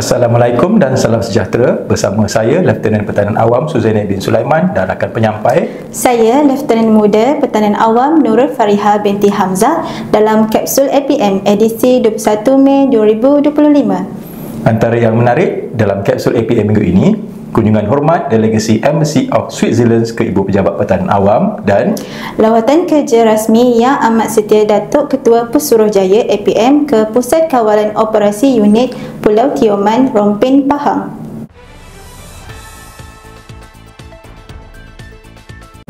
Assalamualaikum dan salam sejahtera. Bersama saya Lieutenant Pertahanan Awam Suzaini bin Sulaiman dan rakan penyampai saya Lieutenant Muda Pertahanan Awam Nurul Fariha binti Hamzah dalam kapsul APM edisi 21 Mei 2025. Antara yang menarik dalam kapsul APM minggu ini, kunjungan hormat delegasi Embassy of Switzerland ke Ibu Pejabat Pertahanan Awam dan lawatan kerja rasmi Yang Amat Setia Datuk Ketua Pesuruhjaya APM ke Pusat Kawalan Operasi Unit Pulau Tioman, Rompin, Pahang.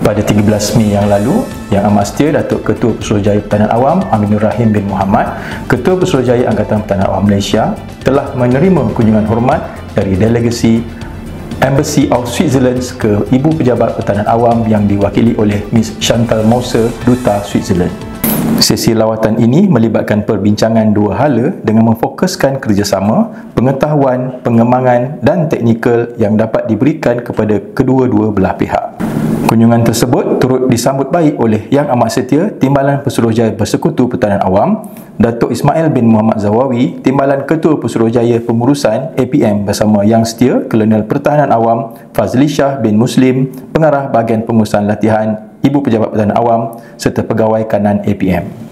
Pada 13 Mei yang lalu, Yang Amat Setia Datuk Ketua Pesuruhjaya Pertahanan Awam Aminur Rahim bin Muhammad, Ketua Pesuruhjaya Angkatan Pertahanan Awam Malaysia, telah menerima kunjungan hormat dari delegasi Embassy of Switzerland ke Ibu Pejabat Pertahanan Awam yang diwakili oleh Miss Chantal Moser, Duta Switzerland. Sesi lawatan ini melibatkan perbincangan dua hala dengan memfokuskan kerjasama, pengetahuan, pengembangan dan teknikal yang dapat diberikan kepada kedua-dua belah pihak. Kunjungan tersebut turut disambut baik oleh Yang Amat Setia Timbalan Pesuruhjaya Bersekutu Pertahanan Awam, Datuk Ismail bin Muhammad Zawawi, Timbalan Ketua Pesuruhjaya Pengurusan APM bersama Yang Setia Kolonel Pertahanan Awam Fazli Shah bin Muslim, Pengarah Bahagian Pengurusan Latihan Ibu Pejabat Pertahanan Awam serta Pegawai Kanan APM.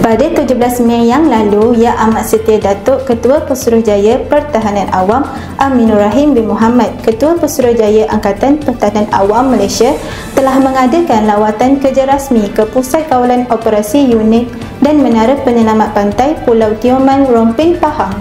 Pada 17 Mei yang lalu, Yang Amat Setia Datuk Ketua Pesuruhjaya Pertahanan Awam Aminur Rahim bin Muhammad, Ketua Pesuruhjaya Angkatan Pertahanan Awam Malaysia telah mengadakan lawatan kerja rasmi ke Pusat Kawalan Operasi Unit dan Menara Penyelamat Pantai Pulau Tioman, Rompin, Pahang.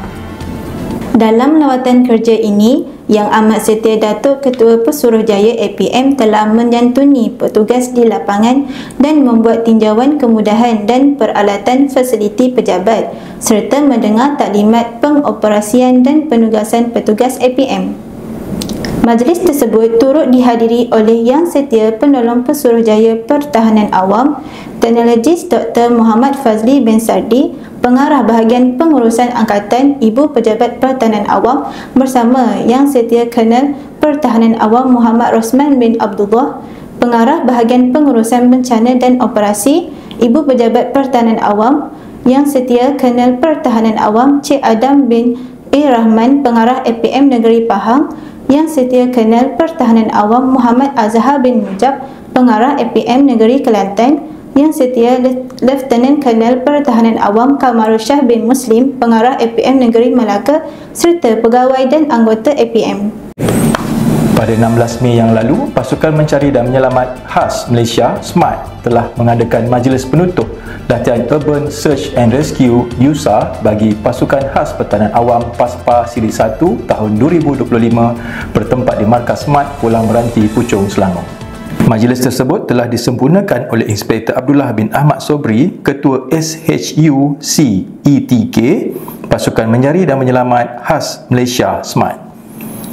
Dalam lawatan kerja ini, Yang Amat Setia Datuk Ketua Pesuruhjaya APM telah menyantuni petugas di lapangan dan membuat tinjauan kemudahan dan peralatan fasiliti pejabat serta mendengar taklimat pengoperasian dan penugasan petugas APM. Majlis tersebut turut dihadiri oleh Yang Setia Penolong Pesuruhjaya Pertahanan Awam, Teknologis Dr. Muhammad Fazli bin Sardi, Pengarah Bahagian Pengurusan Angkatan Ibu Pejabat Pertahanan Awam bersama Yang Setia Kolonel Pertahanan Awam Muhammad Rosman bin Abdullah, Pengarah Bahagian Pengurusan Bencana dan Operasi Ibu Pejabat Pertahanan Awam, Yang Setia Kolonel Pertahanan Awam Cik Adam bin Rahman, Pengarah APM Negeri Pahang, Yang Setia Kolonel Pertahanan Awam Muhammad Azhar bin Mujab, Pengarah APM Negeri Kelantan, Yang Setia Lieutenant Kolonel Pertahanan Awam Kamarul Shah bin Muslim, Pengarah APM Negeri Melaka serta pegawai dan anggota APM. Pada 16 Mei yang lalu, Pasukan Mencari dan Menyelamat Khas Malaysia SMART telah mengadakan majlis penutup latihan Urban Search and Rescue USAR bagi Pasukan Khas Pertahanan Awam PASPA Siri 1 tahun 2025 bertempat di Markas SMART Pulang Meranti, Puchong, Selangor. Majlis tersebut telah disempurnakan oleh Inspektor Abdullah bin Ahmad Sobri, Ketua SHU CETK Pasukan Mencari dan Menyelamat Khas Malaysia SMART.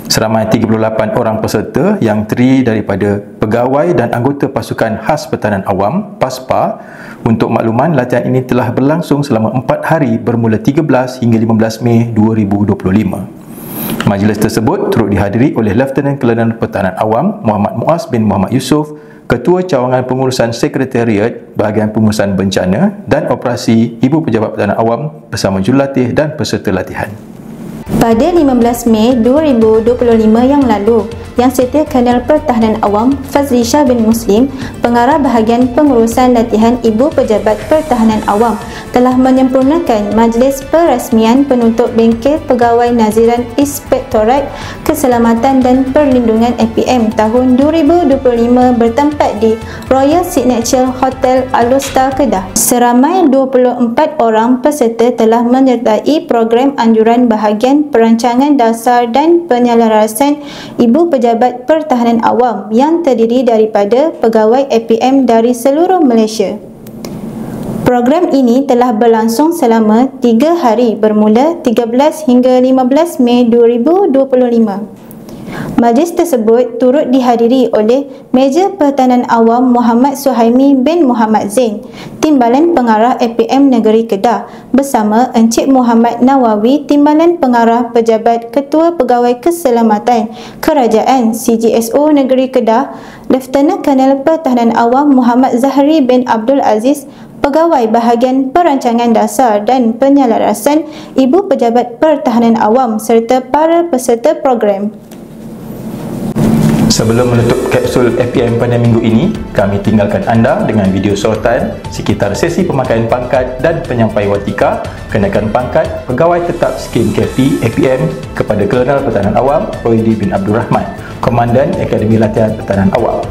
Seramai 38 orang peserta yang terdiri daripada pegawai dan anggota Pasukan Khas Pertahanan Awam PASPA. Untuk makluman, latihan ini telah berlangsung selama 4 hari bermula 13 hingga 15 Mei 2025. Majlis tersebut turut dihadiri oleh Lieutenant Kolonel Pertahanan Awam Muhammad Muaz bin Muhammad Yusof, Ketua Cawangan Pengurusan Sekretariat Bahagian Pengurusan Bencana dan Operasi Ibu Pejabat Pertahanan Awam bersama jurulatih dan peserta latihan. Pada 15 Mei 2025 yang lalu, Yang Setia Kolonel Pertahanan Awam Fazli Shah bin Muslim, Pengarah Bahagian Pengurusan Latihan Ibu Pejabat Pertahanan Awam telah menyempurnakan Majlis Perasmian Penutup Bengkel Pegawai Naziran Inspektorat Keselamatan dan Perlindungan APM tahun 2025 bertempat di Royal Signature Hotel Alustar, Kedah. Seramai 24 orang peserta telah menyertai program anjuran bahagian perancangan dasar dan penyelarasan Ibu Pejabat Pertahanan Awam yang terdiri daripada pegawai APM dari seluruh Malaysia. Program ini telah berlangsung selama 3 hari bermula 13 hingga 15 Mei 2025. Majlis tersebut turut dihadiri oleh Meja Pertahanan Awam Muhammad Suhaimi bin Muhammad Zain, Timbalan Pengarah APM Negeri Kedah bersama Encik Muhammad Nawawi, Timbalan Pengarah Pejabat Ketua Pegawai Keselamatan Kerajaan CGSO Negeri Kedah, Lieutenant Kolonel Pertahanan Awam Muhammad Zahri bin Abdul Aziz, pegawai bahagian perancangan dasar dan penyelarasan, Ibu Pejabat Pertahanan Awam serta para peserta program. Sebelum menutup kapsul FPM pada minggu ini, kami tinggalkan anda dengan video sorotan sekitar sesi pemakaian pangkat dan penyampaian watika kenaikan pangkat Pegawai Tetap Skim KP FPM kepada Kolonel Pertahanan Awam Rohidi bin Abdul Rahman, Komandan Akademi Latihan Pertahanan Awam.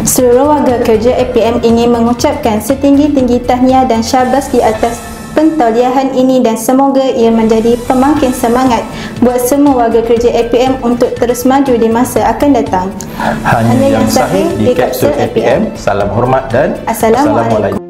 Seluruh warga kerja APM ingin mengucapkan setinggi-tinggi tahniah dan syabas di atas pentauliahan ini dan semoga ia menjadi pemangkin semangat buat semua warga kerja APM untuk terus maju di masa akan datang. Hanya yang sahih di kapsul APM. Salam hormat dan Assalamualaikum.